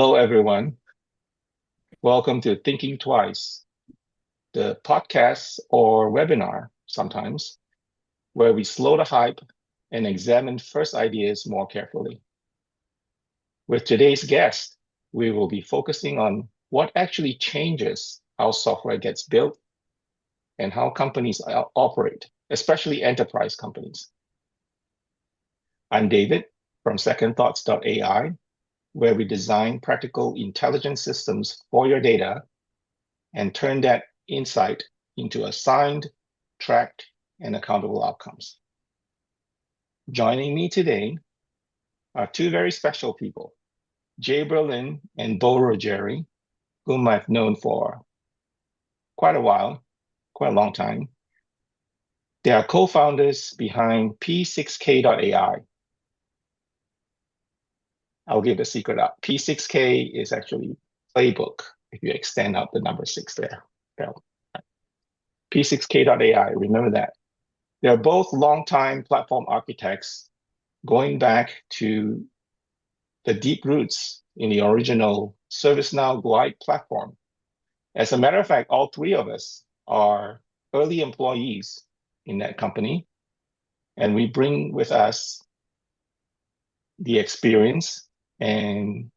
Hello, everyone. Welcome to Thinking Twice, the podcast or webinar sometimes, where we slow the hype and examine first ideas more carefully. With today's guest, we will be focusing on what actually changes how software gets built and how companies operate, especially enterprise companies. I'm David from SecondThoughts.ai, where we design practical intelligent systems for your data and turn that insight into assigned, tracked, and accountable outcomes. Joining me today are two very special people, Jay Berlin and Bo Rogeri, whom I've known for quite a while, quite a long time. They are co-founders behind P6K.ai. I'll give the secret out. P6K is actually playbook, if you extend out the number six there. P6K.ai, remember that. They're both longtime platform architects going back to the deep roots in the original ServiceNow Glide platform. As a matter of fact, all three of us are early employees in that company, and we bring with us the experience and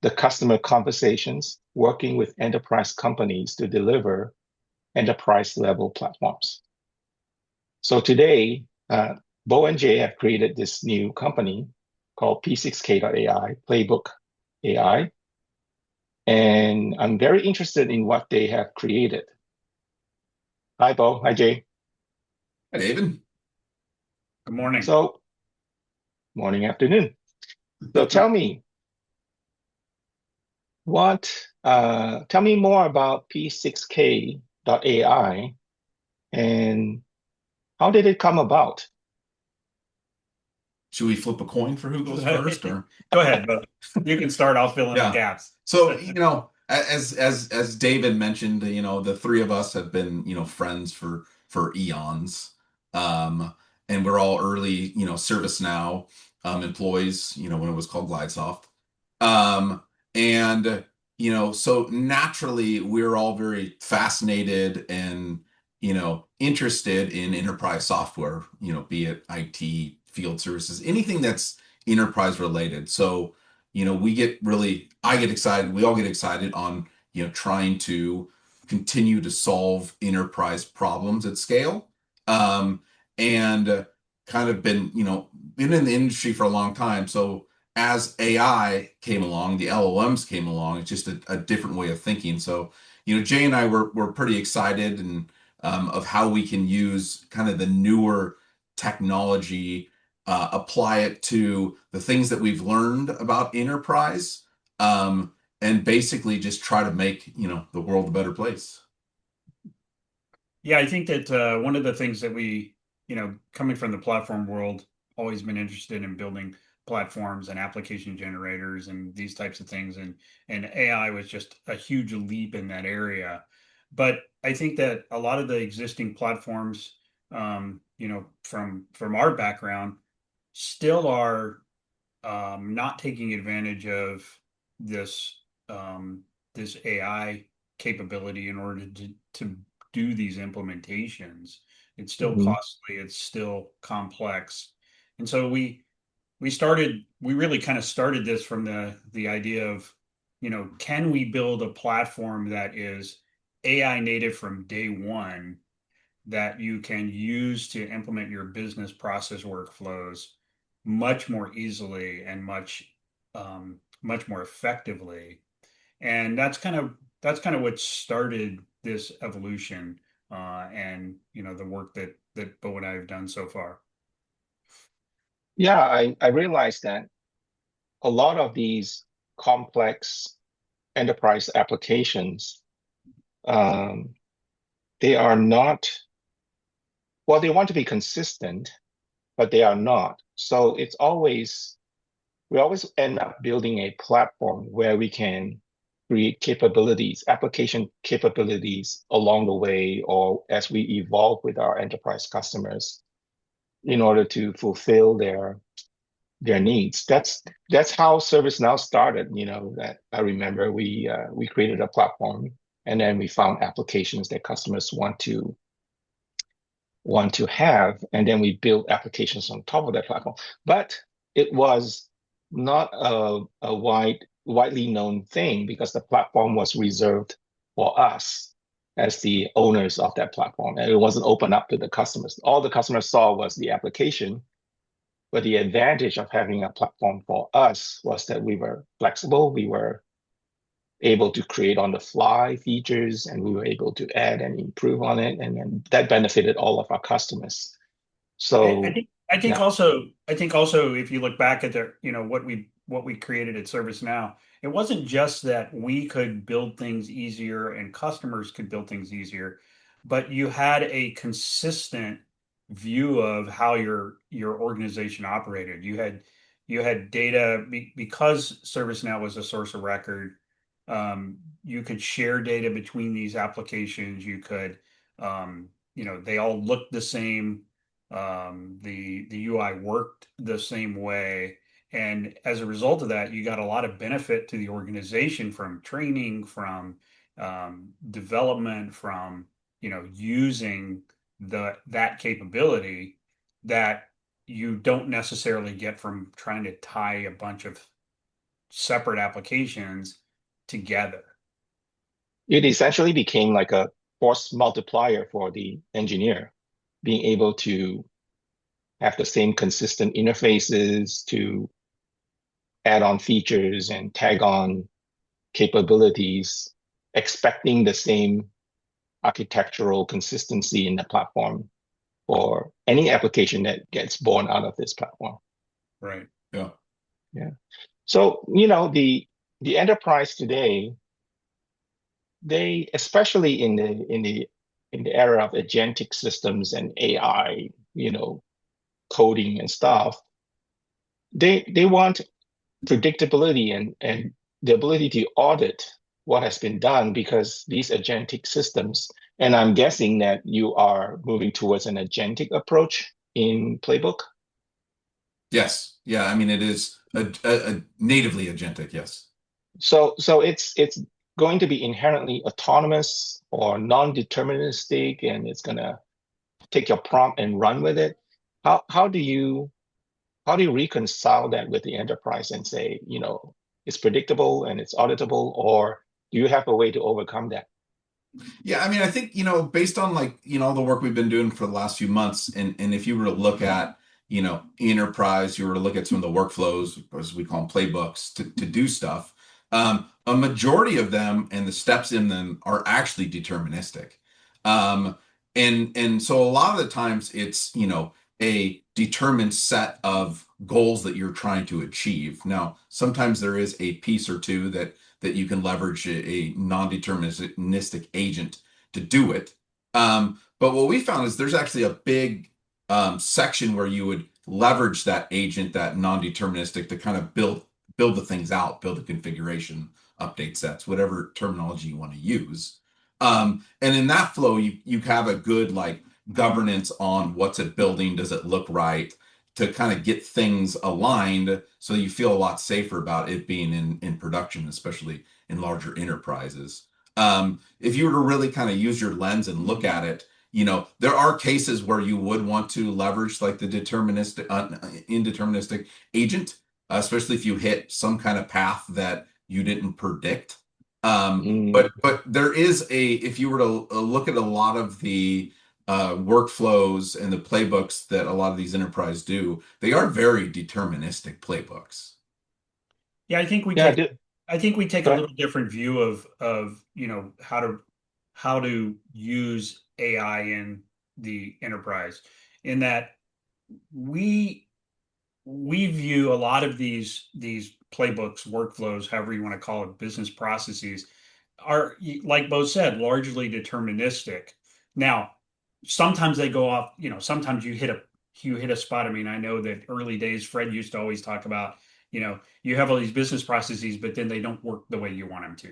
the customer conversations working with enterprise companies to deliver enterprise-level platforms. So today, Bo and Jay have created this new company called P6K.ai, Playbook AI. And I'm very interested in what they have created. Hi, Bo. Hi, Jay. Hi, David. Good morning. So, morning, afternoon. So tell me, tell me more about P6K.ai and how did it come about? Should we flip a coin for who goes first, or Go ahead, but you can start. I'll fill in the gaps. So, as David mentioned, the three of us have been, friends for eons. And we're all early, ServiceNow employees, when it was called GlideSoft. And so naturally we're all very fascinated and, interested in enterprise software, be it IT, field services, anything that's enterprise related. So, I get excited, we all get excited on, trying to continue to solve enterprise problems at scale. And kind of been in the industry for a long time. So as AI came along, the LLMs came along, it's just a different way of thinking. So, Jay and I were pretty excited and of how we can use kind of the newer technology, apply it to the things that we've learned about enterprise, and basically just try to make, the world a better place. Yeah, I think that one of the things that we, coming from the platform world, always been interested in building platforms and application generators and these types of things. And AI was just a huge leap in that area. But I think that a lot of the existing platforms, from our background, still are not taking advantage of this this AI capability in order to do these implementations. It's still Mhm. costly, it's still complex. And so we really kind of started this from the idea of, can we build a platform that is AI native from day one that you can use to implement your business process workflows much more easily and much more effectively. And that's kind of what started this evolution, and the work that Bo and I have done so far. Yeah, I realized that a lot of these complex enterprise applications, um, they are not, well, they want to be consistent, but they are not. So we always end up building a platform where we can create capabilities, application capabilities along the way, or as we evolve with our enterprise customers in order to fulfill their their needs. That's how ServiceNow started. That I remember we created a platform, and then we found applications that customers want to have, and then we build applications on top of that platform. But it was not a widely known thing because the platform was reserved for us as the owners of that platform, and it wasn't open up to the customers. All the customers saw was the application, but the advantage of having a platform for us was that we were flexible, we were able to create on the fly features, and we were able to add and improve on it, and then that benefited all of our customers. I, I So think I think yeah, also I think also if you look back at the what we created at ServiceNow, it wasn't just that we could build things easier and customers could build things easier, but you had a consistent view of how your organization operated. You had data because ServiceNow was a source of record. You could share data between these applications. You could they all looked the same. The UI worked the same way, and as a result of that, you got a lot of benefit to the organization from training, from development, from using that capability that you don't necessarily get from trying to tie a bunch of separate applications together. it essentially became like a force multiplier for the engineer, being able to have the same consistent interfaces to add on features and tag on capabilities, expecting the same architectural consistency in the platform for any application that gets born out of this platform. Right. Yeah. Yeah. So, the enterprise today, they, especially in the era of agentic systems and AI, coding and stuff, they want predictability and the ability to audit what has been done because these agentic systems, and I'm guessing that you are moving towards an agentic approach in Playbook. Yes. Yeah. I mean, it is a natively agentic. Yes. So it's going to be inherently autonomous or non-deterministic, and it's gonna take your prompt and run with it. How do you reconcile that with the enterprise and say, it's predictable and it's auditable, or do you have a way to overcome that? Yeah, I mean, I think, based on like, all the work we've been doing for the last few months, and if you were to look at, enterprise, you were to look at some of the workflows, as we call them playbooks, to do stuff, a majority of them and the steps in them are actually deterministic. Um, and so a lot of the times it's, a determined set of goals that you're trying to achieve. Now, sometimes there is a piece or two that you can leverage a non-deterministic agent to do it. But what we found is there's actually a big section where you would leverage that agent, that non-deterministic, to kind of build the things out, build the configuration, update sets, whatever terminology you want to use. And in that flow, you have a good like governance on what's it building, does it look right, to kind of get things aligned so you feel a lot safer about it being in production, especially in larger enterprises. If you were to really kind of use your lens and look at it, there are cases where you would want to leverage like the indeterministic agent, especially if you hit some kind of path that you didn't predict. Mm, But there is if you were to look at a lot of the workflows and the playbooks that a lot of these enterprise do, they are very deterministic playbooks. Yeah, yeah, I think we take a go ahead. little different view of how to use AI in the enterprise, in that we we view a lot of these playbooks, workflows, however you want to call it, business processes, are, like Bo said, largely deterministic. Now, sometimes they go off, sometimes you hit a spot. I mean, I know that early days, Fred used to always talk about, you have all these business processes, but then they don't work the way you want them to.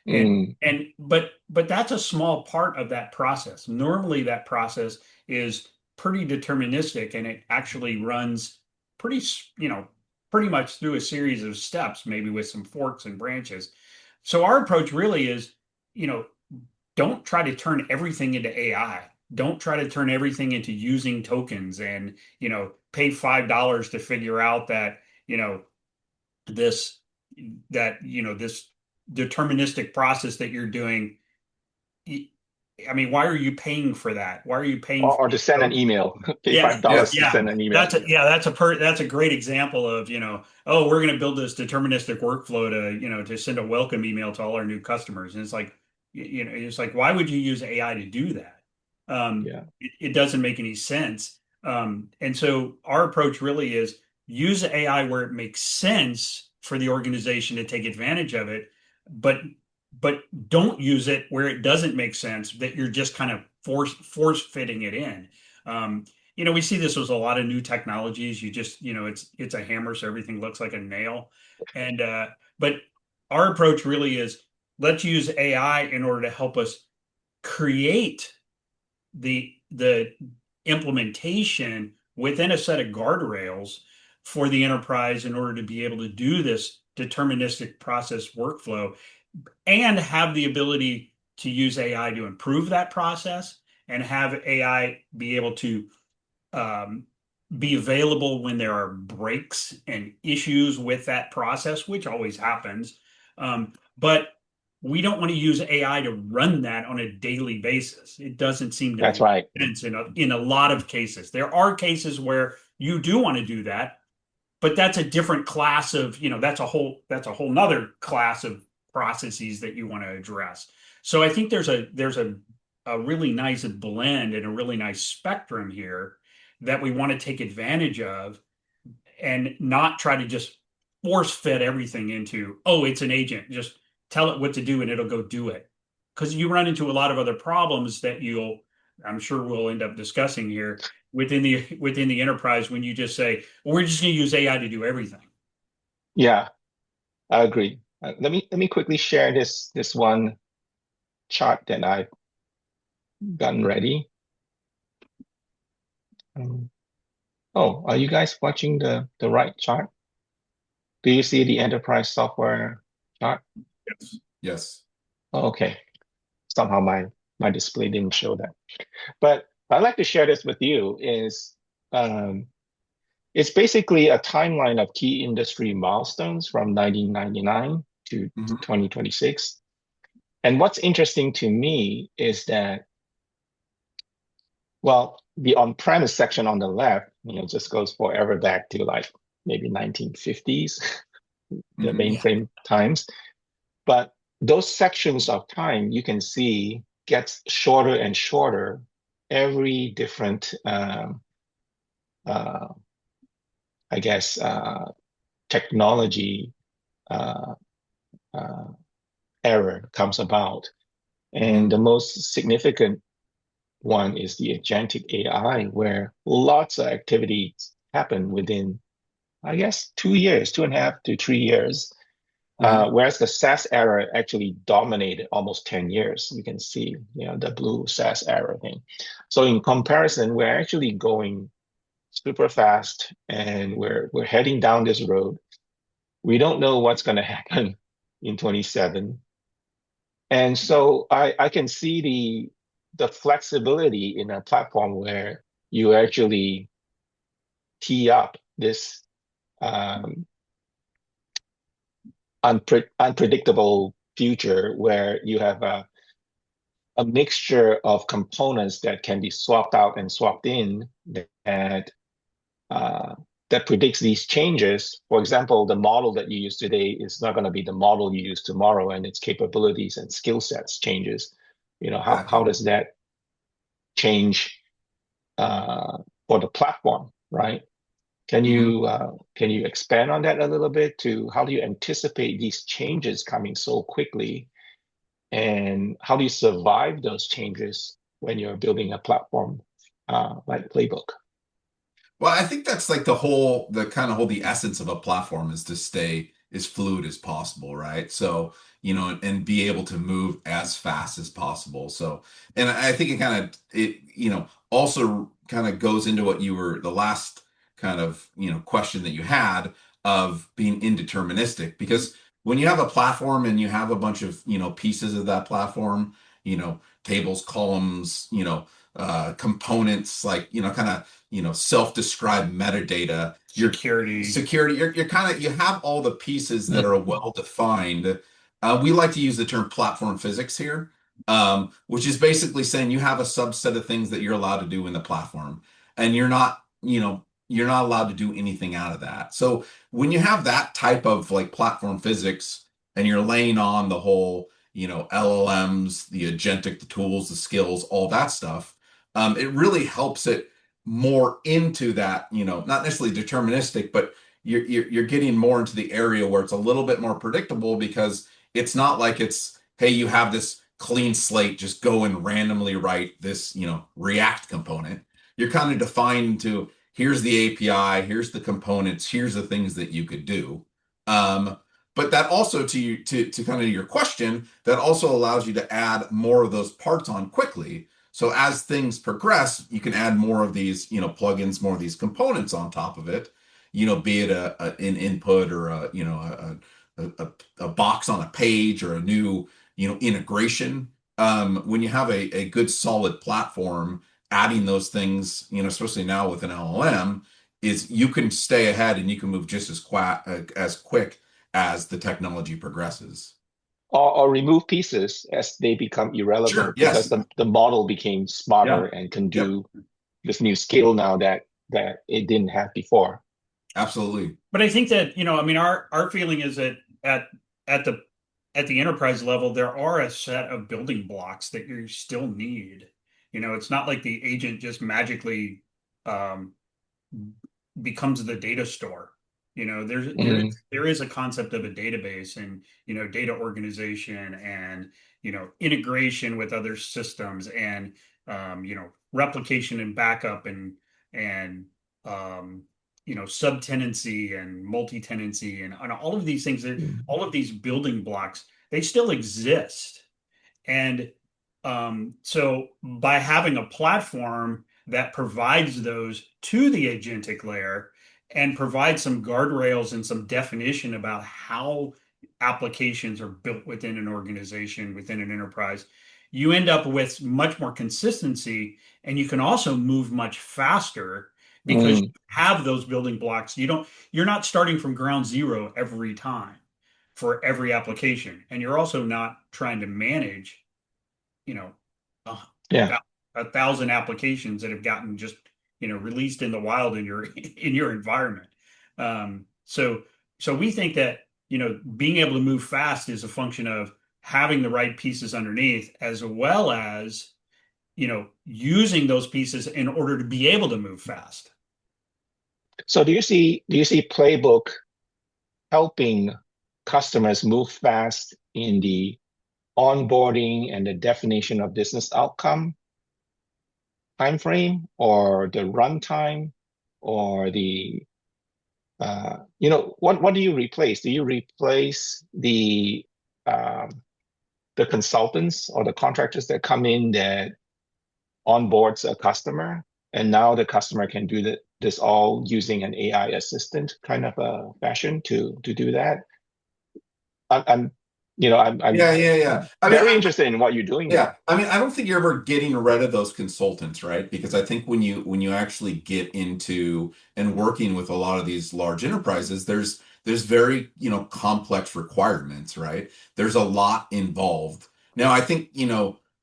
And Mm, but that's a small part of that process. Normally that process is pretty deterministic, and it actually runs pretty much through a series of steps, maybe with some forks and branches. So our approach really is, you know, don't try to turn everything into AI. Don't try to turn everything into using tokens and, pay $5 to figure out that, you know, this this deterministic process that you're doing. I mean, why are you paying for that? Why are you paying for or to send an those? email, pay Yeah, $5 Yes. to yeah. send an email. That's a great example of, oh, we're going to build this deterministic workflow to send a welcome email to all our new customers. And it's like, it's like, why would you use AI to do that? Yeah, It doesn't make any sense. And so our approach really is use AI where it makes sense for the organization to take advantage of it, but but don't use it where it doesn't make sense, that you're just kind of force fitting it in. Um, we see this with a lot of new technologies. You just, it's a hammer, so everything looks like a nail. And but our approach really is, let's use AI in order to help us create the implementation within a set of guardrails for the enterprise in order to be able to do this deterministic process workflow, and have the ability to use AI to improve that process, and have AI be able to um, be available when there are breaks and issues with that process, which always happens. But we don't want to use AI to run that on a daily basis. It doesn't seem to that's make right. sense in a lot of cases. There are cases where you do want to do that, but that's a different class of, that's a whole nother class of processes that you want to address. So I think there's a really nice blend and a really nice spectrum here that we want to take advantage of, and not try to just force fit everything into, oh, it's an agent, just tell it what to do and it'll go do it. Because you run into a lot of other problems that I'm sure we'll end up discussing here within the enterprise, when you just say, well, we're just going to use AI to do everything. Yeah, I agree. Let me quickly share this one chart that I've gotten ready. Um, oh, are you guys watching the right chart? Do you see the enterprise software chart? Yes. Yes. Oh, okay. Somehow my display didn't show that. But I'd like to share this with you is um, it's basically a timeline of key industry milestones from 1999 to Mhm. 2026. And what's interesting to me is that, well, the on-premise section on the left, just goes forever back to like maybe 1950s, the Mhm. Yeah. mainframe times. But those sections of time you can see gets shorter and shorter every different, uh, I guess, technology uh, uh, error comes about. And Mhm. the most significant one is the agentic AI, where lots of activities happen within, I guess, 2 years, 2.5 to 3 years. Mhm. Whereas the SaaS era actually dominated almost 10 years. You can see, the blue SaaS era thing. So in comparison, we're actually going super fast and we're heading down this road. We don't know what's going to happen in 27. And so I can see the flexibility in a platform where you actually tee up this um, unpredictable future where you have a mixture of components that can be swapped out and swapped in that uh, that predicts these changes. For example, the model that you use today is not going to be the model you use tomorrow, and its capabilities and skill sets changes. How Exactly. does that change for the platform, right? Can Mhm. you uh, can you expand on that a little bit to how do you anticipate these changes coming so quickly, and how do you survive those changes when you're building a platform like Playbook? Well, I think that's like the kind of whole, the essence of a platform is to stay as fluid as possible, right? So, and be able to move as fast as possible. So, and I think it also kind of goes into what you were, the last kind of, question that you had of being indeterministic. Because when you have a platform and you have a bunch of, pieces of that platform, tables, columns, components, like, kind of, self-described metadata, your Security. security, you're kind of, you have all the pieces that are well defined. We like to use the term platform physics here, which is basically saying you have a subset of things that you're allowed to do in the platform, and you're not allowed to do anything out of that. So when you have that type of like platform physics and you're laying on the whole, LLMs, the agentic, the tools, the skills, all that stuff, it really helps it more into that, not necessarily deterministic, but you're getting more into the area where it's a little bit more predictable, because it's not like it's, hey, you have this clean slate, just go and randomly write this, React component. You're kind of defined to, here's the API, here's the components, here's the things that you could do. But that also, to kind of your question, that also allows you to add more of those parts on quickly. So as things progress, you can add more of these, plugins, more of these components on top of it, be it an input, or a box on a page, or a new, integration. When you have a good solid platform, adding those things, especially now with an LLM, is you can stay ahead and you can move just as quick as the technology progresses. Or remove pieces as they become Sure. irrelevant because Yes. the model became smarter Yeah. and can Yep. do this new skill now that it didn't have before. Absolutely. But I think that, I mean, our feeling is that at the at the enterprise level, there are a set of building blocks that you still need. It's not like the agent just magically um, becomes the data store. Mm, There is a concept of a database, and data organization, and integration with other systems, and replication and backup, and subtenancy and multi-tenancy, and all of these things, mm, all of these building blocks, they still exist. And so by having a platform that provides those to the agentic layer and provides some guardrails and some definition about how applications are built within an organization, within an enterprise, you end up with much more consistency, and you can also move much faster because you mm. have those building blocks. You're not starting from ground zero every time for every application, and you're also not trying to manage you know, a, Yeah. a thousand applications that have gotten just, released in the wild in your in your environment. So we think that, being able to move fast is a function of having the right pieces underneath, as well as, using those pieces in order to be able to move fast. So do you see Playbook helping customers move fast in the onboarding and the definition of business outcome timeframe, or the runtime, or what do you replace? Do you replace the consultants or the contractors that come in that onboards a customer, and now the customer can do this all using an AI assistant kind of a fashion to do that? I'm I'm Yeah, yeah, yeah. I mean, very interested in what you're doing yeah, there. I mean, I don't think you're ever getting rid of those consultants, right? Because I think when you actually get into and working with a lot of these large enterprises, there's very, complex requirements, right? There's a lot involved. Now, I think,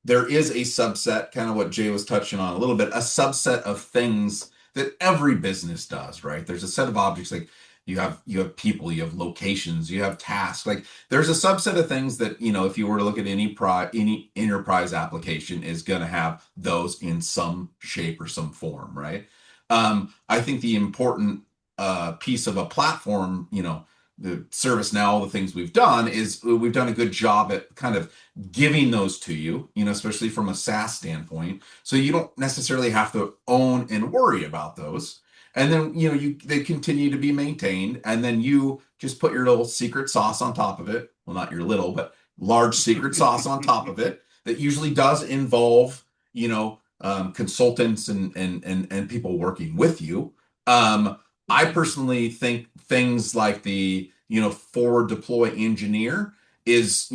there is a subset, kind of what Jay was touching on a little bit, a subset of things that every business does, right? There's a set of objects, like you have people, you have locations, you have tasks. Like, there's a subset of things that, if you were to look at any enterprise application, is going to have those in some shape or some form, right? I think the important piece of a platform, the ServiceNow, all the things we've done, is we've done a good job at kind of giving those to you, especially from a SaaS standpoint, so you don't necessarily have to own and worry about those. And then, they continue to be maintained, and then you just put your little secret sauce on top of it. Well, not your little, but large secret sauce on top of it. That usually does involve, consultants and people working with you. I personally think things like the, forward deploy engineer is,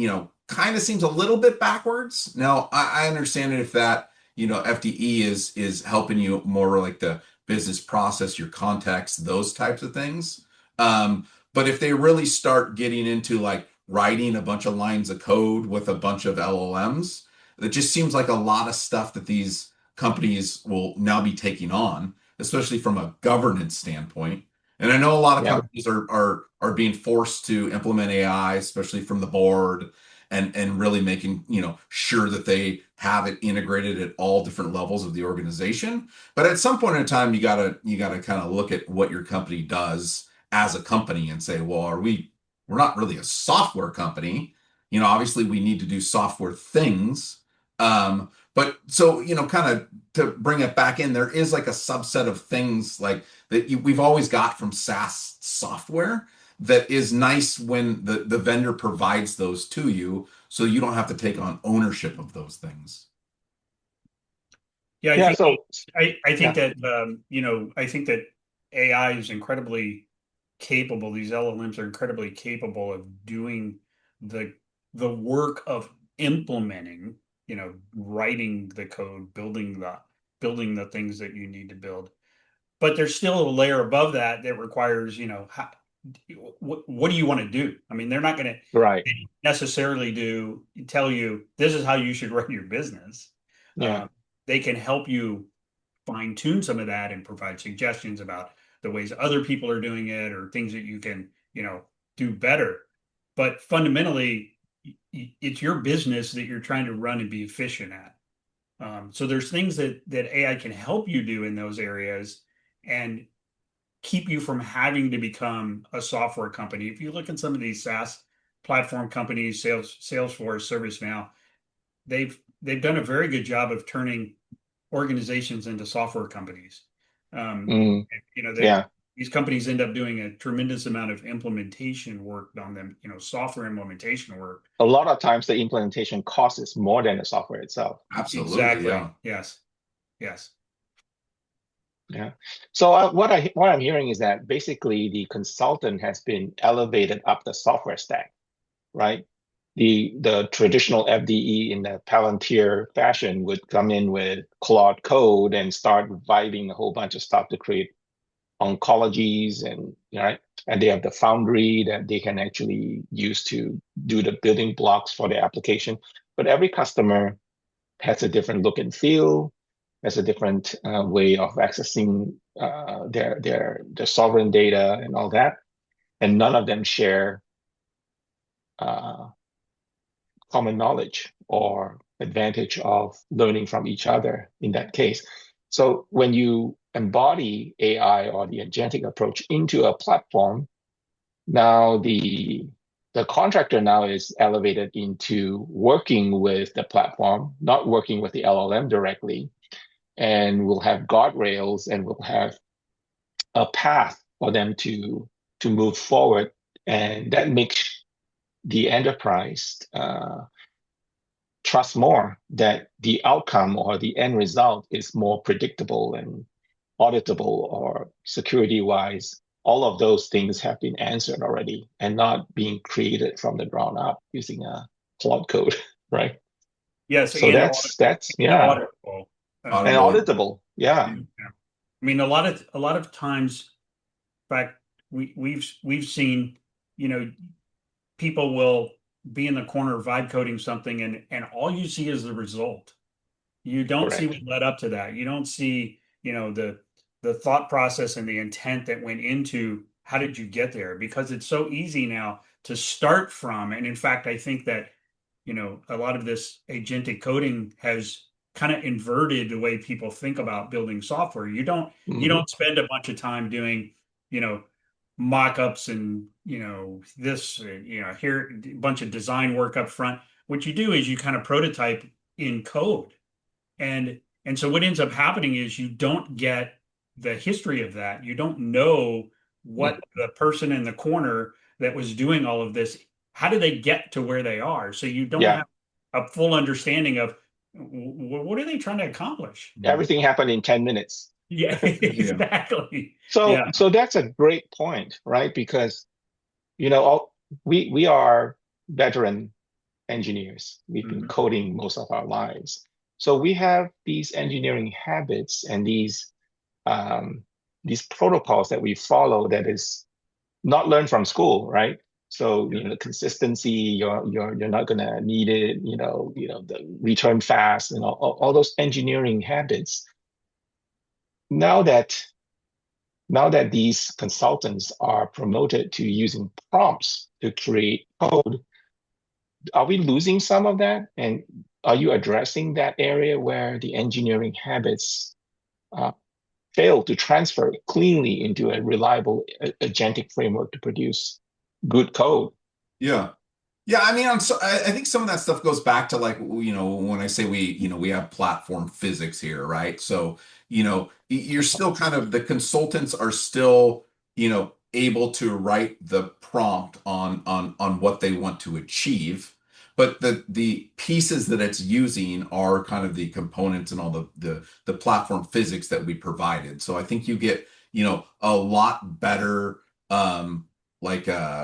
kind of seems a little bit backwards. Now, I understand it if that, FDE is helping you more like the business process, your context, those types of things. But if they really start getting into like writing a bunch of lines of code with a bunch of LLMs, it just seems like a lot of stuff that these companies will now be taking on, especially from a governance standpoint. And I know a lot of Yeah. companies are being forced to implement AI, especially from the board, and really making, sure that they have it integrated at all different levels of the organization. But at some point in time, you gotta kind of look at what your company does as a company and say, well, we're not really a software company. Obviously we need to do software things. But so, kind of to bring it back in, there is like a subset of things like that we've always got from SaaS software that is nice when the vendor provides those to you, so you don't have to take on ownership of those things. Yeah, I Yeah. think So I think yeah. that I think that AI is incredibly capable. These LLMs are incredibly capable of doing the the work of implementing, writing the code, building the things that you need to build. But there's still a layer above that that requires, what do you want to do? I mean, they're not going Right. to necessarily tell you this is how you should run your business. Yeah. Um, they can help you fine tune some of that and provide suggestions about the ways other people are doing it or things that you can, do better. But fundamentally, it's your business that you're trying to run and be efficient at. So there's things that AI can help you do in those areas and keep you from having to become a software company. If you look at some of these SaaS platform companies, Salesforce, ServiceNow, they've done a very good job of turning organizations into software companies. Um, Mm, you know, yeah. these companies end up doing a tremendous amount of implementation work on them, software implementation work. A lot of times the implementation cost is more than the software itself. Absolutely, Exactly. yeah. Yes. Yes. Yeah. So what I'm hearing is that basically the consultant has been elevated up the software stack, right? The traditional FDE in the Palantir fashion would come in with Claude code and start writing a whole bunch of stuff to create oncologies and right. And they have the Foundry that they can actually use to do the building blocks for the application. But every customer has a different look and feel, has a different way of accessing their sovereign data and all that, and none of them share uh, common knowledge or advantage of learning from each other in that case. So when you embody AI or the agentic approach into a platform, now the contractor now is elevated into working with the platform, not working with the LLM directly, and we'll have guardrails and we'll have a path for them to move forward, and that makes the enterprise trust more that the outcome or the end result is more predictable and auditable or security wise. All of those things have been answered already and not being created from the ground up using a Claude code, right? Yes. So that's And yeah, auditable. and Auditable. auditable, yeah, Yeah. I mean, a lot of times, in fact, we've seen, you know, people will be in the corner vibe coding something and all you see is the result. You don't see what correct. led up to that. You don't see, the thought process and the intent that went into how did you get there? Because it's so easy now to start from. And in fact, I think that, a lot of this agentic coding has kind of inverted the way people think about building software. You Hmm. don't spend a bunch of time doing, you know, mock-ups and, this, here a bunch of design work up front. What you do is you kind of prototype in code and so what ends up happening is you don't get the history of that. You don't know what the person in the corner that was doing all of this, how did they get to where they are? So you don't Yeah, have a full understanding of what are they trying to accomplish? Mhm. everything happened in 10 minutes. Yeah, Yeah. exactly. So, Yeah. so that's a great point, right? Because, we are veteran engineers. We've been Mhm. coding most of our lives. So we have these engineering habits and um, these protocols that we follow that is not learned from school, right? So, Yeah. consistency, you're not gonna need it, the return fast and all those engineering habits. Now that now that these consultants are promoted to using prompts to create code, are we losing some of that? And are you addressing that area where the engineering habits uh, fail to transfer cleanly into a reliable agentic framework to produce good code? Yeah. Yeah, I mean, I think some of that stuff goes back to like, when I say we have platform physics here, right? So, you're still kind of, the consultants are still, able to write the prompt on what they want to achieve, but the pieces that it's using are kind of the components and all the platform physics that we provided. So I think you get, a lot better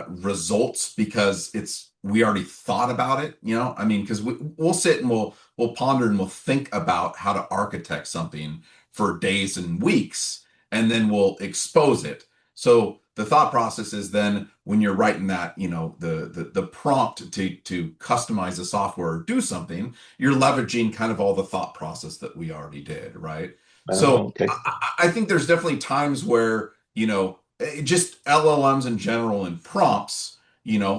results because we already thought about it, I mean, because we'll sit and we'll ponder and we'll think about how to architect something for days and weeks, and then we'll expose it. So the thought process is then when you're writing that, the prompt to customize the software or do something, you're leveraging kind of all the thought process that we already did, right? So Okay. I think there's definitely times where, just LLMs in general and prompts,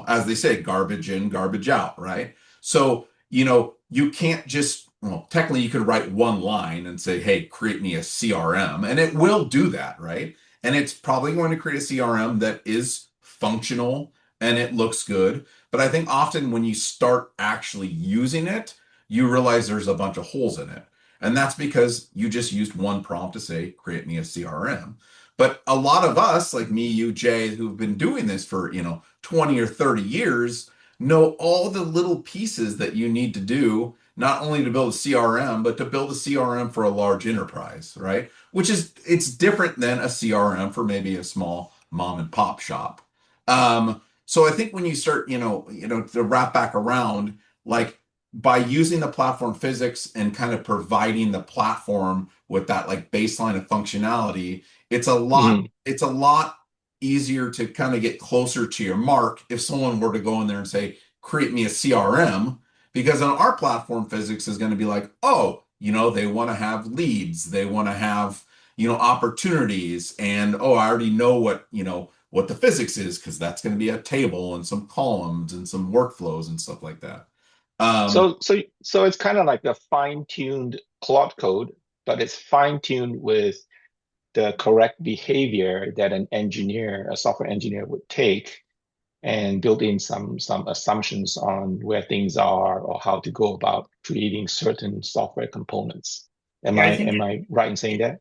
as they say, garbage in, garbage out, right? So, you can't just, well, technically you could write one line and say, hey, create me a CRM, and it will do that, right? And it's probably going to create a CRM that is functional and it looks good. But I think often when you start actually using it, you realize there's a bunch of holes in it. And that's because you just used one prompt to say, create me a CRM. But a lot of us, like me, you, Jay, who've been doing this for, 20 or 30 years, know all the little pieces that you need to do, not only to build a CRM, but to build a CRM for a large enterprise, right? It's different than a CRM for maybe a small mom and pop shop. So I think when you start, to wrap back around, like by using the platform physics and kind of providing the platform with that like baseline of functionality, Mhm. it's a lot easier to kind of get closer to your mark if someone were to go in there and say, create me a CRM, because on our platform physics is going to be like, oh, they want to have leads, they want to have, opportunities, and oh, I already know what the physics is because that's going to be a table and some columns and some workflows and stuff like that. Um, So it's kind of like a fine-tuned plot code, but it's fine-tuned with the correct behavior that a software engineer would take and build in some assumptions on where things are or how to go about creating certain software components. Am Yeah, I I think am I right in saying that?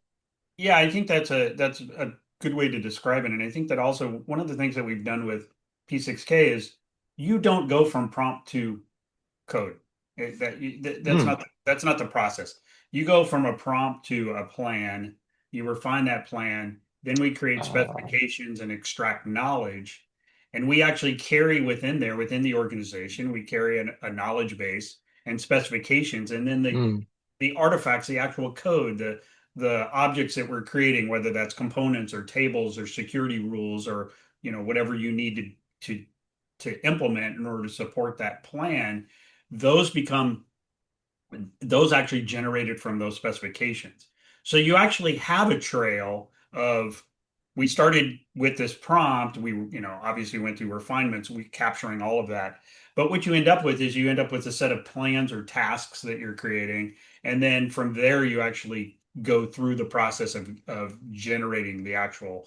yeah, I think that's a good way to describe it. And I think that also one of the things that we've done with P6K is you don't go from prompt to code. Mm. That's not the process. You go from a prompt to a plan, you refine that plan, then we create Uh, specifications and extract knowledge. And we actually carry within there, within the organization, we carry a knowledge base and specifications, and then mm, the artifacts, the actual code, the objects that we're creating, whether that's components or tables or security rules or whatever you need to implement in order to support that plan, those become those actually generated from those specifications. So you actually have a trail of we started with this prompt, we obviously went through refinements, we capturing all of that. But what you end up with is you end up with a set of plans or tasks that you're creating. And then from there, you actually go through the process of generating the actual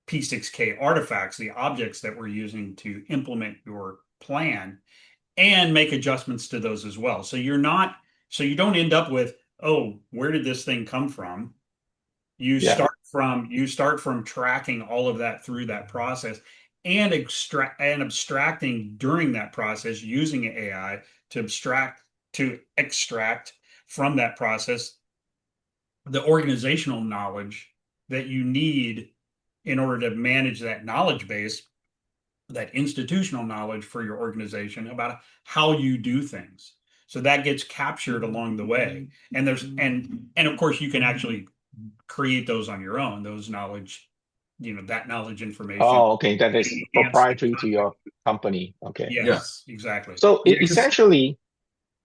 P6K artifacts, the objects that we're using to implement your plan and make adjustments to those as well. So you don't end up with, oh, where did this thing come from? yeah. You start from tracking all of that through that process and abstracting during that process using AI to extract from that process the organizational knowledge that you need in order to manage that knowledge base, that institutional knowledge for your organization about how you do things. So that gets captured along the way. And and of course you can actually create those on your own, those knowledge, that knowledge information. Oh, okay. That is Enhance the proprietary to content. your company. Okay. Yes, exactly. So Yeah, because essentially,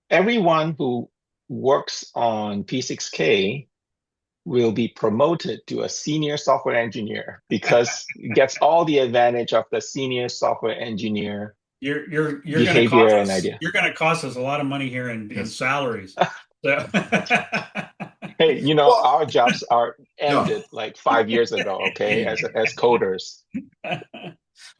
everyone who works on P6K will be promoted to a senior software engineer because it gets all the advantage of the senior software engineer You're going to cost behavior and us idea. you're going to cost us a lot of money here in yes. salaries. So Hey, Well, our jobs are yeah. ended like 5 years ago, okay, as coders.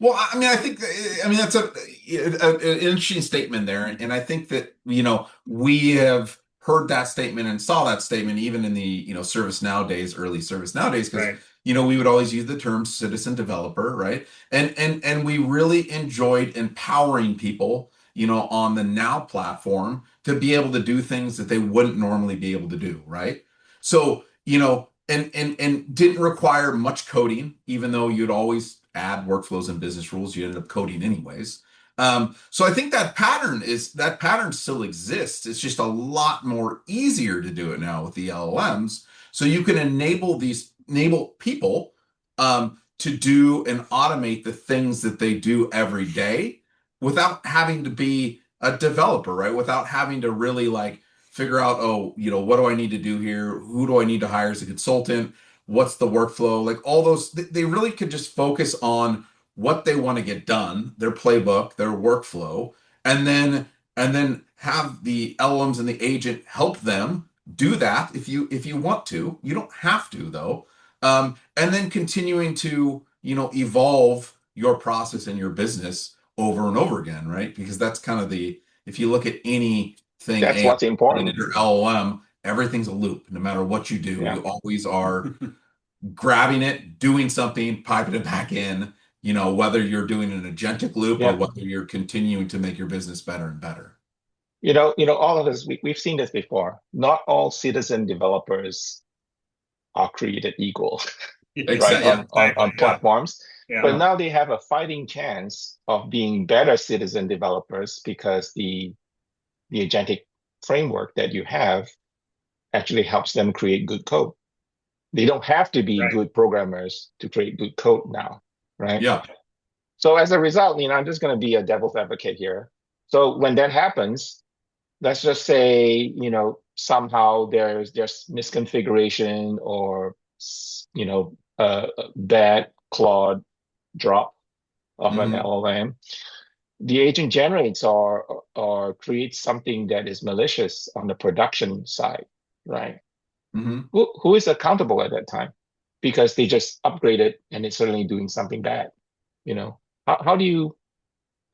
Well, I mean, I think I mean that's an interesting statement there, and I think that we have heard that statement and saw that statement even in the service nowadays, early service nowadays, because right. we would always use the term citizen developer, right? And we really enjoyed empowering people, on the Now platform to be able to do things that they wouldn't normally be able to do, right? So, and didn't require much coding, even though you'd always add workflows and business rules, you ended up coding anyways. So I think that pattern still exists. It's just a lot more easier to do it now with the LLMs. So you can enable people to do and automate the things that they do every day without having to be a developer, right? Without having to really like figure out, oh, what do I need to do here? Who do I need to hire as a consultant? What's the workflow? Like all those, they really could just focus on what they want to get done, their playbook, their workflow, and then have the LLMs and the agent help them do that if you want to. You don't have to though. And then continuing to evolve your process and your business over and over again, right? Because that's kind of if you look at anything That's AI what's important. or LLM, everything's a loop. No matter what you do, Yeah. you always are grabbing it, doing something, piping it back in, whether you're doing an agentic loop or Yeah. whether you're continuing to make your business better and better. All of us, we've seen this before. Not all citizen developers are created equal, right? Yeah, On Exactly. Yeah. platforms. Yeah. But yeah, now they have a fighting chance of being better citizen developers because the agentic framework that you have actually helps them create good code. They don't have to be Right. good programmers to create good code now, right? yeah. So as a result, I'm just going to be a devil's advocate here. So when that happens, let's just say, somehow there's misconfiguration or a bad Claude drop of an Hmm. LLM. The agent generates or creates something that is malicious on the production side, right? Hmm. Who is accountable at that time? Because they just upgraded and it's certainly doing something bad. You know, how do you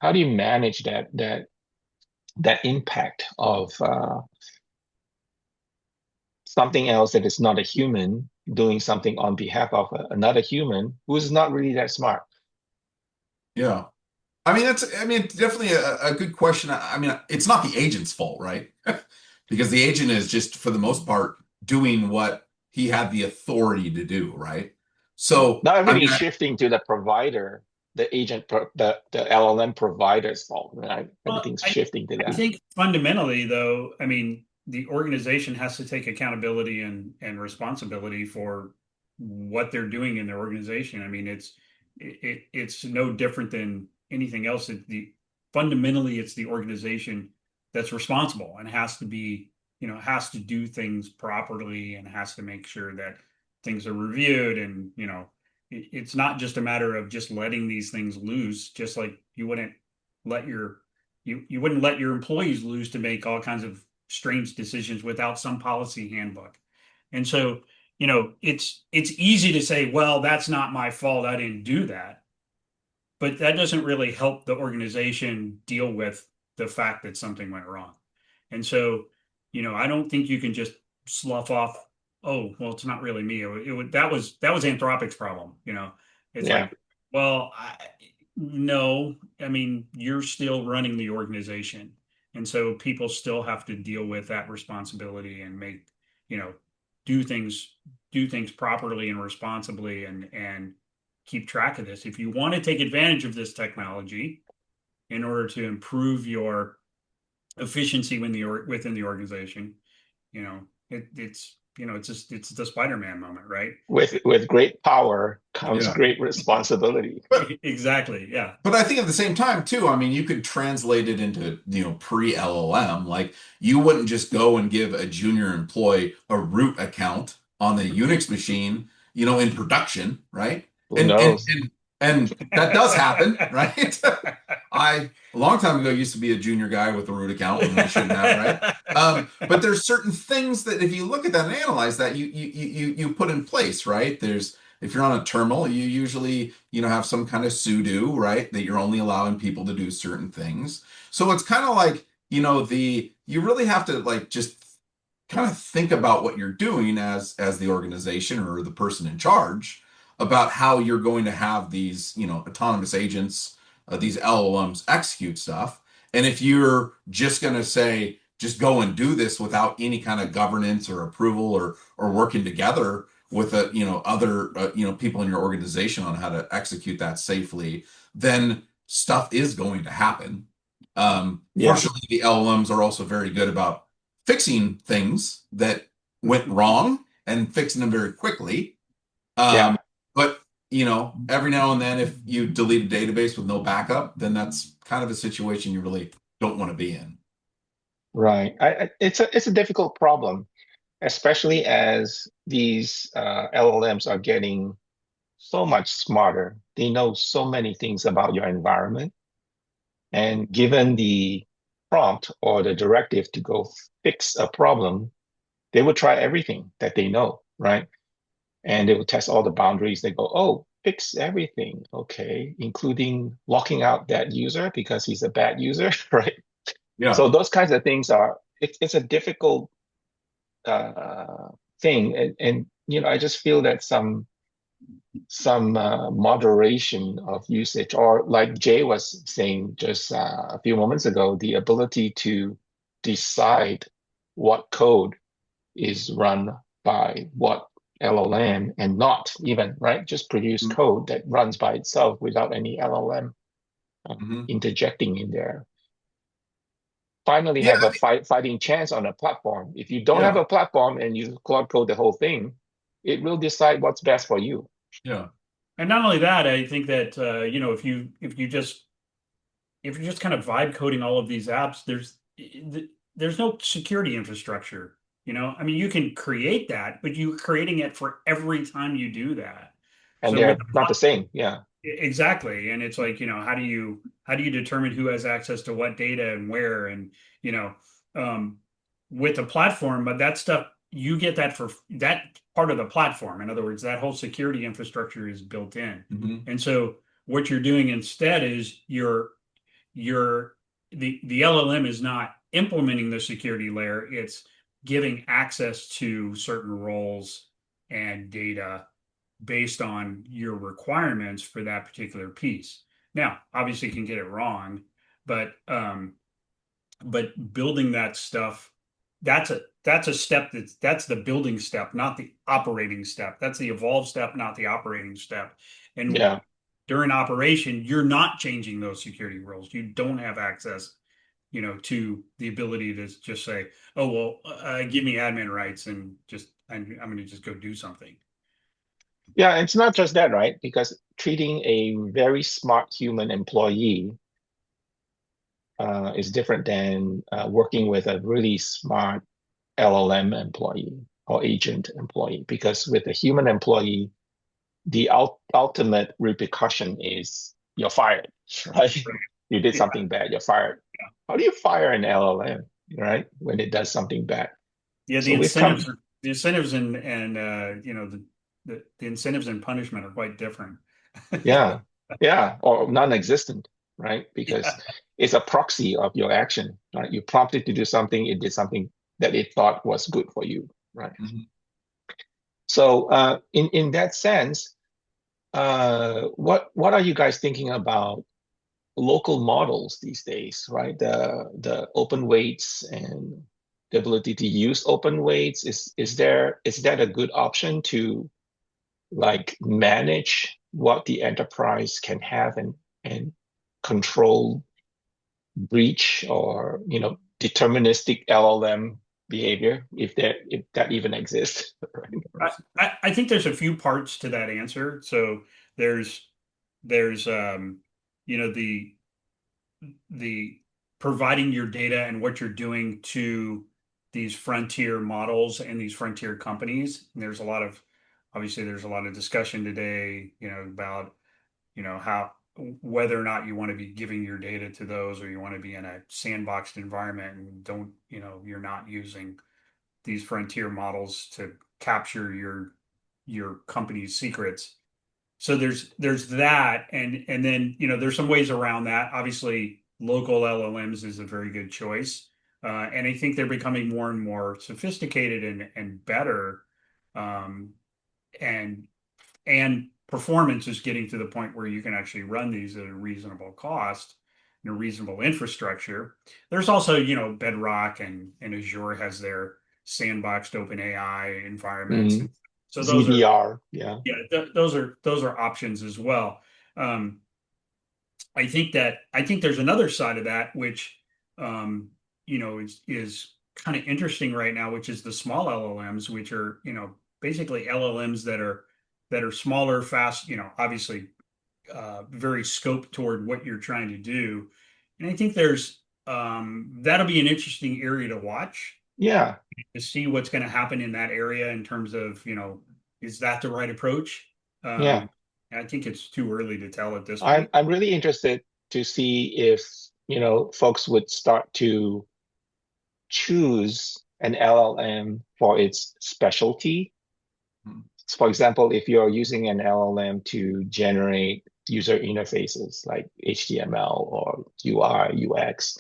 manage that impact of something else that is not a human doing something on behalf of another human who's not really that smart? Yeah. I mean, definitely a good question. I mean, it's not the agent's fault, right? Because the agent is just, for the most part, doing what he had the authority to do, right? Yeah. So, Now I mean, everything's shifting to the provider, the LLM provider's fault, right? Well, Everything's I shifting to I that. think fundamentally, though, I mean, the organization has to take accountability and responsibility for what they're doing in their organization. I mean, it's no different than anything else. Fundamentally, it's the organization that's responsible and has to be, has to do things properly and has to make sure that things are reviewed and, it's not just a matter of just letting these things loose, just like let your you wouldn't let your employees lose to make all kinds of strange decisions without some policy handbook. And so, it's easy to say, well, that's not my fault. I didn't do that. But that doesn't really help the organization deal with the fact that something went wrong. And so, I don't think you can just slough off, oh, well, it's not really me. That was Anthropic's problem. It's Yeah. like, well, no, I mean, you're still running the organization. And so people still have to deal with that responsibility and make, you know, do things properly and responsibly and keep track of this. If you want to take advantage of this technology in order to improve your efficiency within the organization, it's the Spider-Man moment, right? With great power comes Yeah. great responsibility. But Exactly. Yeah. But I think at the same time too, I mean, you could translate it into, pre-LLM. Like you wouldn't just go and give a junior employee a root account on the Unix machine, in production, right? Who And and knows? and and that does happen, right? I a long time ago used to be a junior guy with a root account when I shouldn't have, right? But there's certain things that if you look at that and analyze that, you put in place, right? If you're on a terminal, you usually, have some kind of sudo, right? That you're only allowing people to do certain things. So it's kind of like, you really have to like just kind of think about what you're doing as the organization or the person in charge about how you're going to have these, autonomous agents, these LLMs execute stuff. And if you're just going to say, just go and do this without any kind of governance or approval or working together with other people in your organization on how to execute that safely, then stuff is going to happen. Yeah, Fortunately, the LLMs are also very good about fixing things that went wrong and fixing them very quickly. yeah, But every now and then, if you delete a database with no backup, then that's kind of a situation you really don't want to be in. right. It's a difficult problem, especially as these LLMs are getting so much smarter. They know so many things about your environment. And given the prompt or the directive to go fix a problem, they will try everything that they know, right? And they will test all the boundaries. They go, oh, fix everything. Okay, including locking out that user because he's a bad user, right? Yeah. So those kinds of things it's a difficult uh, thing. And I just feel that some moderation of usage, or like Jay was saying just a few moments ago, the ability to decide what code is run by what LLM and not even, right? Just produce code that runs by itself without any LLM Mm-hmm. interjecting in there. Finally, Yeah. have a fighting chance on a platform. If you don't have Yeah. a platform and you Claude code the whole thing, it will decide what's best for you. Yeah. And not only that, I think that if you're just kind of vibe coding all of these apps, there's no security infrastructure. I mean, you can create that, but you're creating it for every time you do that. And So with they're the not the same. Yeah. exactly, and it's like, how do you determine who has access to what data and where, and you know, um, with the platform, but that stuff you get that for that part of the platform. In other words, that whole security infrastructure is built in, Mm-hmm. and so what you're doing instead is the LLM is not implementing the security layer, it's giving access to certain roles and data based on your requirements for that particular piece. Now, obviously, you can get it wrong, but building that stuff, that's a step that's the building step, not the operating step. That's the evolve step, not the operating step. And Yeah. during operation, you're not changing those security rules. You don't have access, to the ability to just say, "Oh well, give me admin rights and I'm going to just go do something." Yeah, it's not just that, right? Because treating a very smart human employee is different than working with a really smart LLM employee or agent employee. Because with a human employee, the ultimate repercussion is you're fired, right? You did Yeah, something bad, you're fired. How do you fire an LLM, right? When it does something bad. yeah. So The we've incentives, come, are, the incentives, and the incentives and punishment are quite different. yeah, yeah, or non-existent, right? Because Yeah. it's a proxy of your action, right? You prompted to do something, it did something that it thought was good for you, right? Mm-hmm. So in that sense, what are you guys thinking about local models these days, right? The open weights and the ability to use open weights? Is that a good option to like manage what the enterprise can have and control breach or deterministic LLM behavior if that even exists, right? I think there's a few parts to that answer. So there's there's you know the providing your data and what you're doing to these frontier models and these frontier companies. And obviously there's a lot of discussion today, about how whether or not you want to be giving your data to those or you want to be in a sandboxed environment and don't, you're not using these frontier models to capture your company's secrets. So there's that, and then there's some ways around that. Obviously, local LLMs is a very good choice, and I think they're becoming more and more sophisticated and better, um, and and performance is getting to the point where you can actually run these at a reasonable cost and a reasonable infrastructure. There's also, Bedrock and Azure has their sandboxed open AI environments. Mm. And so those are, ZBR, yeah. yeah, those are options as well. Um, I think there's another side of that which is kind of interesting right now, which is the small LLMs, which are basically LLMs that are smaller, fast, obviously very scoped toward what you're trying to do. And I think that'll be an interesting area to watch Yeah, to see what's going to happen in that area in terms of, is that the right approach? yeah. Um, I think it's too early to tell at this I'm point. I'm really interested to see if, folks would start to choose an LLM for its specialty. Hmm. For example, if you're using an LLM to generate user interfaces like HTML or UI, UX,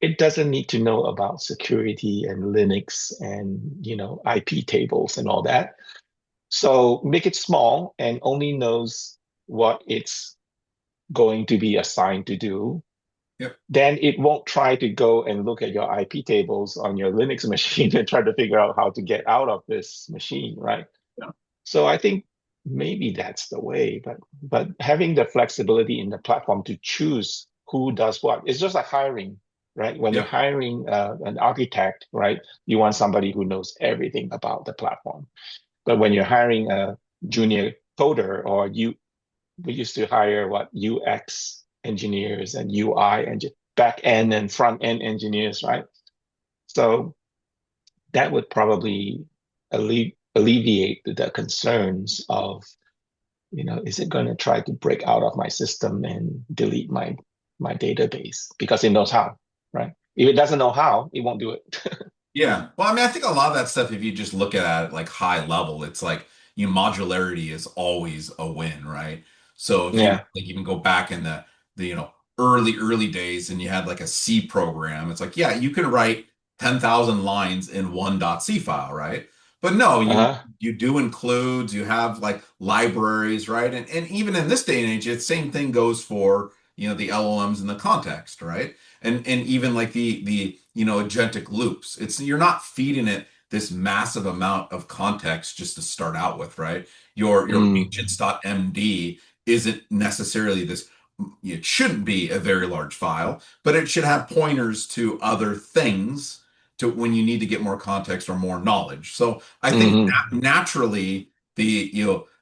it doesn't need to know about security and Linux and, IP tables and all that. So make it small and only knows what it's going to be assigned to do. Yep. Then it won't try to go and look at your IP tables on your Linux machine and try to figure out how to get out of this machine, right? Yeah. So I think maybe that's the way, but having the flexibility in the platform to choose who does what, it's just like hiring, right? When you're Yep. hiring an architect, right, you want somebody who knows everything about the platform. But when you're hiring a junior coder, or we used to hire what UX engineers and UI and back end and front end engineers, right? So that would probably alleviate the concerns of, is it going to try to break out of my system and delete my database because it knows how, right? If it doesn't know how, it won't do it. Yeah. Well, I mean, I think a lot of that stuff, if you just look at it like high level, it's like modularity is always a win, right? So if you Yeah. like even go back in the early days and you had like a C program, it's like, yeah, you can write 10,000 lines in one .c file, right? But no, Uh-huh. you do includes, you have like libraries, right? And even in this day and age, it's same thing goes for, the LLMs in the context, right? And even like the agentic loops, it's you're not feeding it this massive amount of context just to start out with, right? Your Mm. agents.md isn't necessarily this, it shouldn't be a very large file, but it should have pointers to other things to when you need to get more context or more knowledge. So I think Hmm. naturally the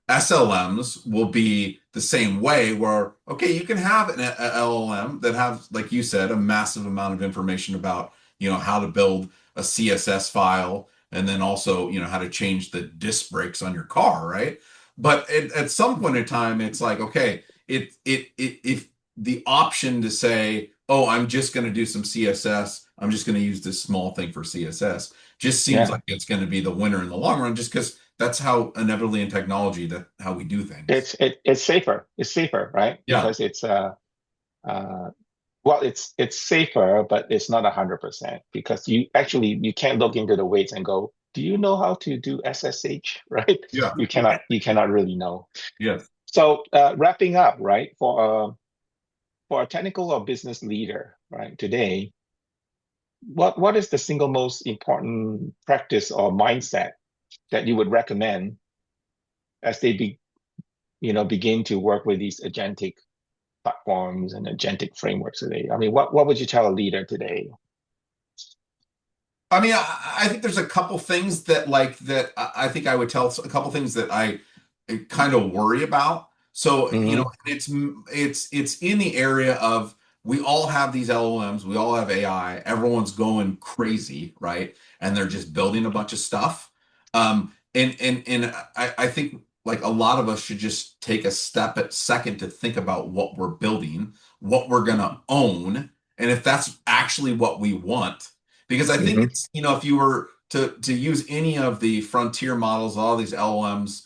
SLMs will be the same way where, okay, you can have an LLM that has, like you said, a massive amount of information about, how to build a CSS file and then also, how to change the disc brakes on your car, right? But at some point in time, it's like, okay, if the option to say, oh, I'm just going to do some CSS, I'm just going to use this small thing for CSS, just seems Yeah. like it's going to be the winner in the long run, just because that's how inevitably in technology that how we do things. It's safer. It's safer, right? Yeah. Because it's uh well, it's safer, but it's not 100% because you can't look into the weights and go, do you know how to do SSH, right? Yeah. You cannot really know. Yes. So wrapping up, right? For a technical or business leader, right? Today, what is the single most important practice or mindset that you would recommend as they begin to work with these agentic platforms and agentic frameworks today? I mean, what would you tell a leader today? I mean, I think there's a couple things that I think I would tell a couple things that I kind of worry about. So, Hmm. it's in the area of we all have these LLMs, we all have AI, everyone's going crazy, right? And they're just building a bunch of stuff. And I think like a lot of us should just take a second to think about what we're building, what we're gonna own, and if that's actually what we want. Because I think Hmm. it's, if you were to use any of the frontier models, all these LLMs,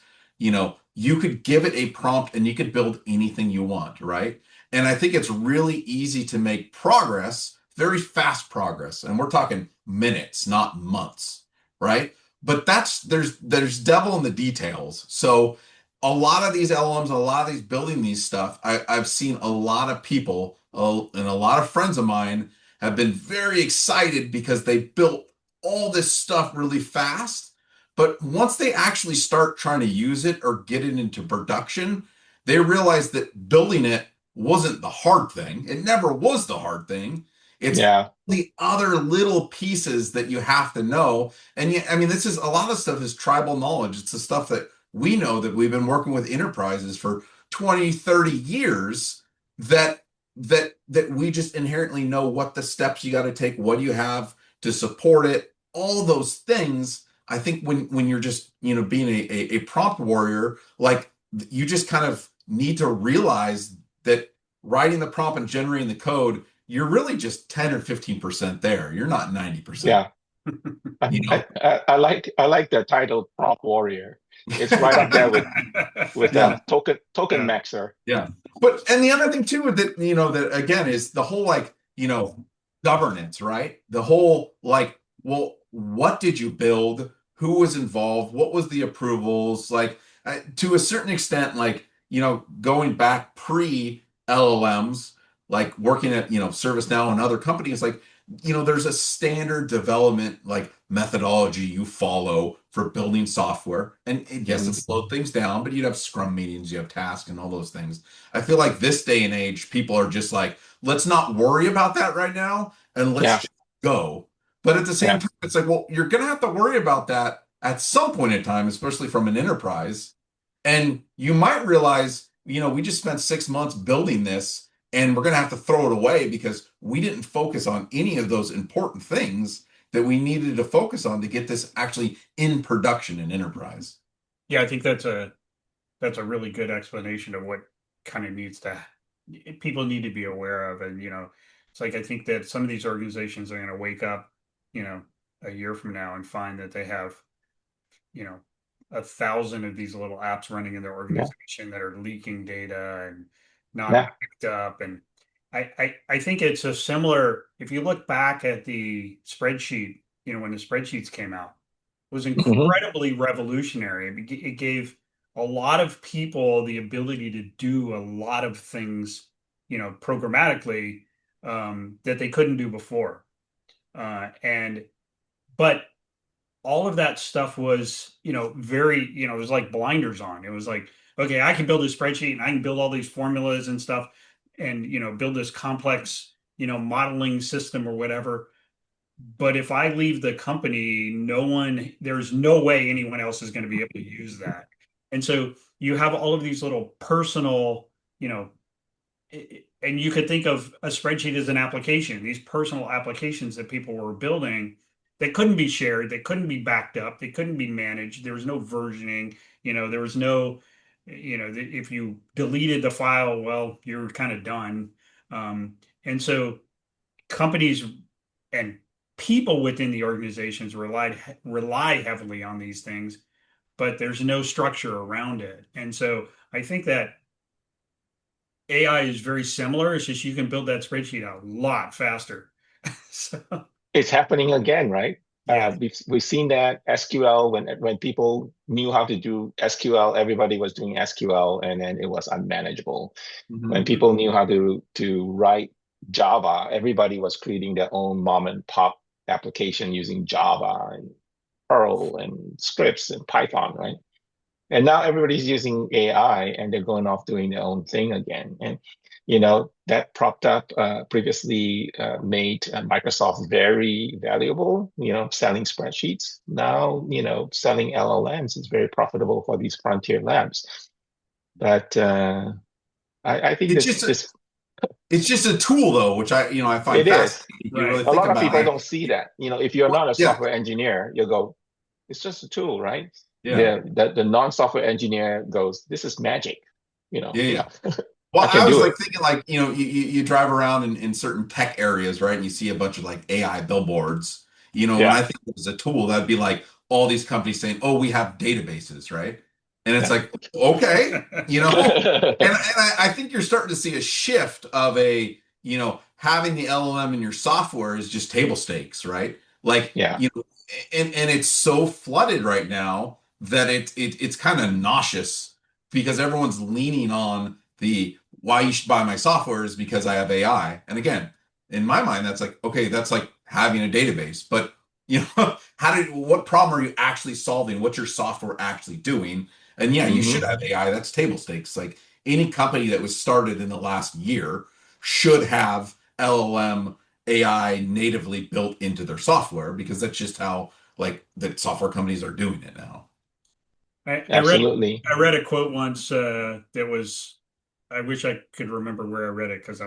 you could give it a prompt and you could build anything you want, right? And I think it's really easy to make progress, very fast progress. And we're talking minutes, not months, right? But there's devil in the details. So a lot of these LLMs, a lot of these building these stuff, I've seen a lot of people and a lot of friends of mine have been very excited because they built all this stuff really fast. But once they actually start trying to use it or get it into production, they realize that building it wasn't the hard thing. It never was the hard thing. It's Yeah, the other little pieces that you have to know. And yeah, I mean, this is a lot of stuff is tribal knowledge. It's the stuff that we know that we've been working with enterprises for 20, 30 years that we just inherently know what the steps you got to take, what do you have to support it, all those things. I think when you're just being a prompt warrior, like you just kind of need to realize that writing the prompt and generating the code, you're really just 10 or 15% there. You're not 90%. yeah. I, You I, know, I like the title prompt warrior. It's right up there with yeah. token Yeah. maxer. Yeah. But and the other thing too that that again is the whole like, governance, right? The whole like, well, what did you build? Who was involved? What was the approvals? Like to a certain extent, like, going back pre LLMs, like working at, ServiceNow and other companies, like, there's a standard development like methodology you follow for building software. And yes, it Mhm. slowed things down, but you'd have scrum meetings, you have tasks and all those things. I feel like this day and age, people are just like, let's not worry about that right now and let's Yeah, just go. But at the same yeah, time, it's like, well, you're going to have to worry about that at some point in time, especially from an enterprise. And you might realize, we just spent 6 months building this and we're going to have to throw it away because we didn't focus on any of those important things that we needed to focus on to get this actually in production in enterprise. Yeah, I think that's a really good explanation of what kind of needs to people need to be aware of. And it's like I think that some of these organizations are going to wake up, you know, a year from now and find that they have, you know, 1,000 of these little apps running in their yeah, organization that are leaking data and not yeah. backed up. And I think it's a similar, if you look back at the spreadsheet, when the spreadsheets came out, it was Hmm. incredibly revolutionary. It gave a lot of people the ability to do a lot of things, programmatically, that they couldn't do before. And but all of that stuff was, very, it was like blinders on. It was like, okay, I can build a spreadsheet and I can build all these formulas and stuff and, build this complex, modeling system or whatever. But if I leave the company, there's no way anyone else is going to be able to use that. And so you have all of these little personal, and you could think of a spreadsheet as an application, these personal applications that people were building that couldn't be shared, that couldn't be backed up, they couldn't be managed. There was no versioning, there was no, if you deleted the file, well, you're kind of done. And so companies and people within the organizations rely heavily on these things, but there's no structure around it. And so I think that AI is very similar. It's just you can build that spreadsheet a lot faster. So It's happening again, right? yeah. We've seen that SQL when people knew how to do SQL, everybody was doing SQL, and then it was unmanageable. When Mhm. people knew how to write Java, everybody was creating their own mom and pop application using Java and Perl and scripts and Python, right? And now everybody's using AI and they're going off doing their own thing again. And, that propped up previously made Microsoft very valuable, selling spreadsheets. Now, selling LLMs is very profitable for these frontier labs. But I think It's this, just a, this, it's just a tool though, which I find it is. fascinating. If you Right. really A think lot of about people like, don't see that. If you're not a yeah, software engineer, you go, it's just a tool, right? yeah, The non-software engineer goes, this is magic. yeah, yeah. Yeah, Well, I can I was do like it. thinking like, you drive around in certain tech areas, right? And you see a bunch of like AI billboards. When I Yeah, think it was a tool, that'd be like all these companies saying, oh, we have databases, right? And it's yeah. like, okay, and I think you're starting to see a shift of having the LLM in your software is just table stakes, right? Like, Yeah. and it's so flooded right now that it's kind of nauseous because everyone's leaning on the why you should buy my software is because I have AI. And again, in my mind, that's like, okay, that's like having a database. But what problem are you actually solving? What's your software actually doing? And yeah, you should Hmm. have AI. That's table stakes. Like any company that was started in the last year should have LLM AI natively built into their software because that's just how like the software companies are doing it now. I, I read Absolutely. I read a quote once that was I wish I could remember where I read it because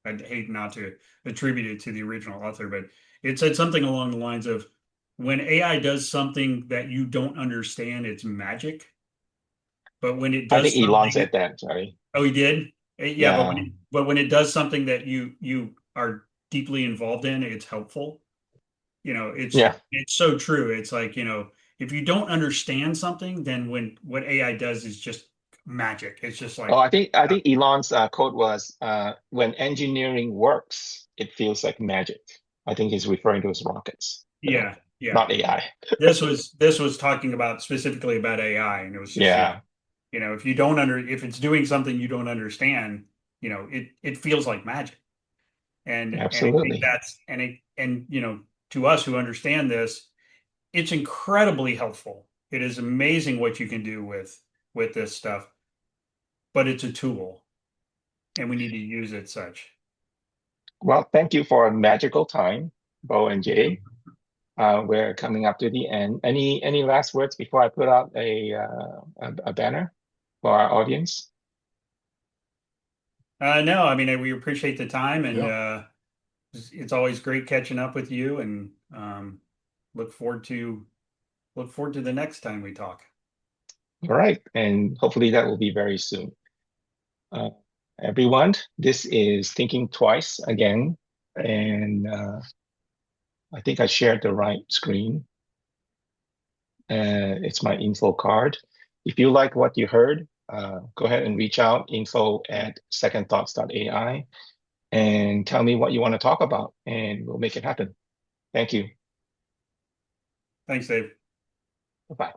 I'd hate not to attribute it to the original author, but it said something along the lines of when AI does something that you don't understand, it's magic. But when it I think does Elon something, said that, sorry. oh, he did? Yeah, but Yeah. when it does something that you are deeply involved in, it's helpful. Yeah. It's so true. It's like, if you don't understand something, then when what AI does is just magic. It's just Oh, like, I think Elon's quote was, when engineering works, it feels like magic. I think he's referring to his rockets, yeah, yeah. not AI. This was talking about specifically about AI, and it was just, Yeah, if it's doing something you don't understand, it feels like magic. And I think absolutely. that's and to us who understand this, it's incredibly helpful. It is amazing what you can do with this stuff, but it's a tool and we need to use it such. Well, thank you for a magical time, Bo and Jay. We're coming up to the end. Any last words before I put out a banner for our audience? No, I mean, we appreciate the time, and Yeah. it's always great catching up with you, and look forward to the next time we talk. All right, and hopefully that will be very soon. Uh, Everyone, this is Thinking Twice again, and I think I shared the right screen. It's my info card. If you like what you heard, go ahead and reach out, info@secondthoughts.ai, and tell me what you want to talk about, and we'll make it happen. Thank you. Thanks, Dave. Bye-bye.